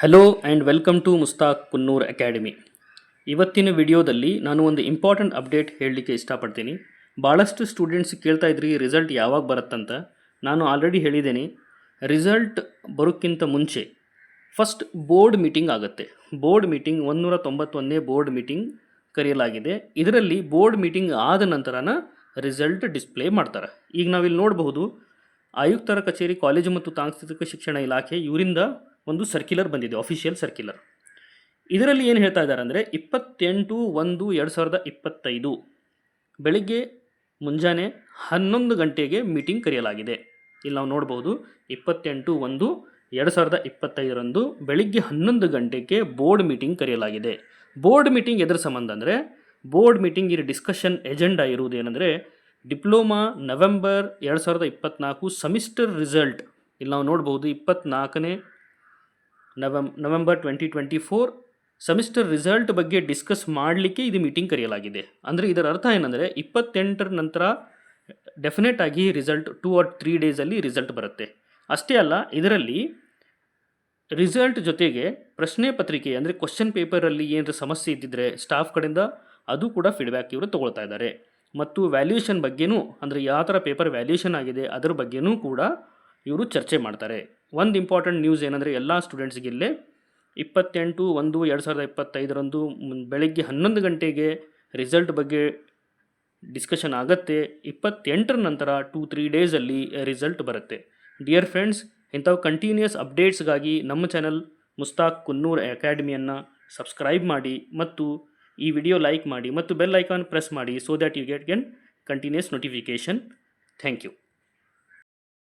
Hello and welcome to Mushtaq Kunnur academy. ಇವತ್ತಿನ ವಿಡಿಯೋದಲ್ಲಿ ನಾನು ಒಂದು ಇಂಪಾರ್ಟೆಂಟ್ ಅಪ್ಡೇಟ್ ಹೇಳಲಿಕ್ಕೆ ಇಷ್ಟಪಡ್ತೀನಿ. ಭಾಳಷ್ಟು ಸ್ಟೂಡೆಂಟ್ಸ್ ಕೇಳ್ತಾ ಇದ್ರಿ ರಿಸಲ್ಟ್ ಯಾವಾಗ ಬರುತ್ತಂತ. ನಾನು ಆಲ್ರೆಡಿ ಹೇಳಿದ್ದೇನೆ, ರಿಸಲ್ಟ್ ಬರೋಕ್ಕಿಂತ ಮುಂಚೆ ಫಸ್ಟ್ ಬೋರ್ಡ್ ಮೀಟಿಂಗ್ ಆಗುತ್ತೆ. ಬೋರ್ಡ್ ಮೀಟಿಂಗ್ 191ನೇ ಬೋರ್ಡ್ ಮೀಟಿಂಗ್ ಕರೆಯಲಾಗಿದೆ. ಇದರಲ್ಲಿ ಬೋರ್ಡ್ ಮೀಟಿಂಗ್ ಆದ ನಂತರನ ರಿಸಲ್ಟ್ ಡಿಸ್ಪ್ಲೇ ಮಾಡ್ತಾರೆ. ಈಗ ನಾವಿಲ್ಲಿ ನೋಡಬಹುದು, ಆಯುಕ್ತರ ಕಚೇರಿ ಕಾಲೇಜು ಮತ್ತು ತಾಂತ್ರಿಕ ಶಿಕ್ಷಣ ಇಲಾಖೆ ಇವರಿಂದ ಒಂದು ಸರ್ಕ್ಯುಲರ್ ಬಂದಿದೆ, ಅಫಿಷಿಯಲ್ ಸರ್ಕ್ಯುಲರ್. ಇದರಲ್ಲಿ ಏನು ಹೇಳ್ತಾ ಇದ್ದಾರೆ ಅಂದರೆ 28/1/2025 ಬೆಳಿಗ್ಗೆ ಮುಂಜಾನೆ 11 ಗಂಟೆಗೆ ಮೀಟಿಂಗ್ ಕರೆಯಲಾಗಿದೆ. ಇಲ್ಲಿ ನಾವು ನೋಡ್ಬೋದು 28/1/2025 ಬೆಳಿಗ್ಗೆ 11 ಗಂಟೆಗೆ ಬೋರ್ಡ್ ಮೀಟಿಂಗ್ ಕರೆಯಲಾಗಿದೆ. ಬೋರ್ಡ್ ಮೀಟಿಂಗ್ ಎದರ ಸಂಬಂಧ ಅಂದರೆ, ಬೋರ್ಡ್ ಮೀಟಿಂಗ್ ಇಲ್ಲಿ ಡಿಸ್ಕಷನ್ ಎಜೆಂಡಾ ಇರುವುದೇನೆಂದರೆ ಡಿಪ್ಲೊಮಾ ನವೆಂಬರ್ 2024 ಸೆಮಿಸ್ಟರ್ ರಿಸಲ್ಟ್. ಇಲ್ಲಿ ನಾವು ನೋಡ್ಬೋದು 24ನೇ ನವೆಂಬರ್ 2024 ಸೆಮಿಸ್ಟರ್ ರಿಸಲ್ಟ್ ಬಗ್ಗೆ ಡಿಸ್ಕಸ್ ಮಾಡಲಿಕ್ಕೆ ಇದು ಮೀಟಿಂಗ್ ಕರೆಯಲಾಗಿದೆ. ಅಂದರೆ ಇದರ ಅರ್ಥ ಏನಂದರೆ 28ರ ನಂತರ ಡೆಫಿನೆಟ್ ಆಗಿ ರಿಸಲ್ಟ್ 2 or 3 ಡೇಸಲ್ಲಿ ರಿಸಲ್ಟ್ ಬರುತ್ತೆ. ಅಷ್ಟೇ ಅಲ್ಲ, ಇದರಲ್ಲಿ ರಿಸಲ್ಟ್ ಜೊತೆಗೆ ಪ್ರಶ್ನೆ ಪತ್ರಿಕೆ ಅಂದರೆ ಕ್ವಶನ್ ಪೇಪರಲ್ಲಿ ಏನಾದರೂ ಸಮಸ್ಯೆ ಇದ್ದಿದ್ರೆ ಸ್ಟಾಫ್ ಕಡೆಯಿಂದ ಅದು ಕೂಡ ಫೀಡ್ಬ್ಯಾಕ್ ಇವರು ತೊಗೊಳ್ತಾ ಇದ್ದಾರೆ. ಮತ್ತು ವ್ಯಾಲ್ಯೂಯೇಷನ್ ಬಗ್ಗೆನೂ, ಅಂದರೆ ಯಾವ ಥರ ಪೇಪರ್ ವ್ಯಾಲ್ಯೂಯೇಷನ್ ಆಗಿದೆ ಅದರ ಬಗ್ಗೆನೂ ಕೂಡ ಇವರು ಚರ್ಚೆ ಮಾಡ್ತಾರೆ. ಒಂದು ಇಂಪಾರ್ಟೆಂಟ್ ನ್ಯೂಸ್ ಏನಂದರೆ ಎಲ್ಲ ಸ್ಟೂಡೆಂಟ್ಸ್ಗೆ ಇಲ್ಲೇ 28/1/2025 ಬೆಳಗ್ಗೆ 11 ಗಂಟೆಗೆ ರಿಸಲ್ಟ್ ಬಗ್ಗೆ ಡಿಸ್ಕಷನ್ ಆಗುತ್ತೆ. 28ರ ನಂತರ 2-3 ಡೇಸಲ್ಲಿ ರಿಸಲ್ಟ್ ಬರುತ್ತೆ. ಡಿಯರ್ ಫ್ರೆಂಡ್ಸ್, ಇಂಥವು ಕಂಟಿನ್ಯೂಯಸ್ ಅಪ್ಡೇಟ್ಸ್ಗಾಗಿ ನಮ್ಮ ಚಾನಲ್ ಮುಸ್ತಾಕ್ ಕುನ್ನೂರ್ ಅಕಾಡೆಮಿಯನ್ನು ಸಬ್ಸ್ಕ್ರೈಬ್ ಮಾಡಿ ಮತ್ತು ಈ ವಿಡಿಯೋ ಲೈಕ್ ಮಾಡಿ ಮತ್ತು ಬೆಲ್ ಐಕಾನ್ ಪ್ರೆಸ್ ಮಾಡಿ, so that you get continuous notification. Thank you.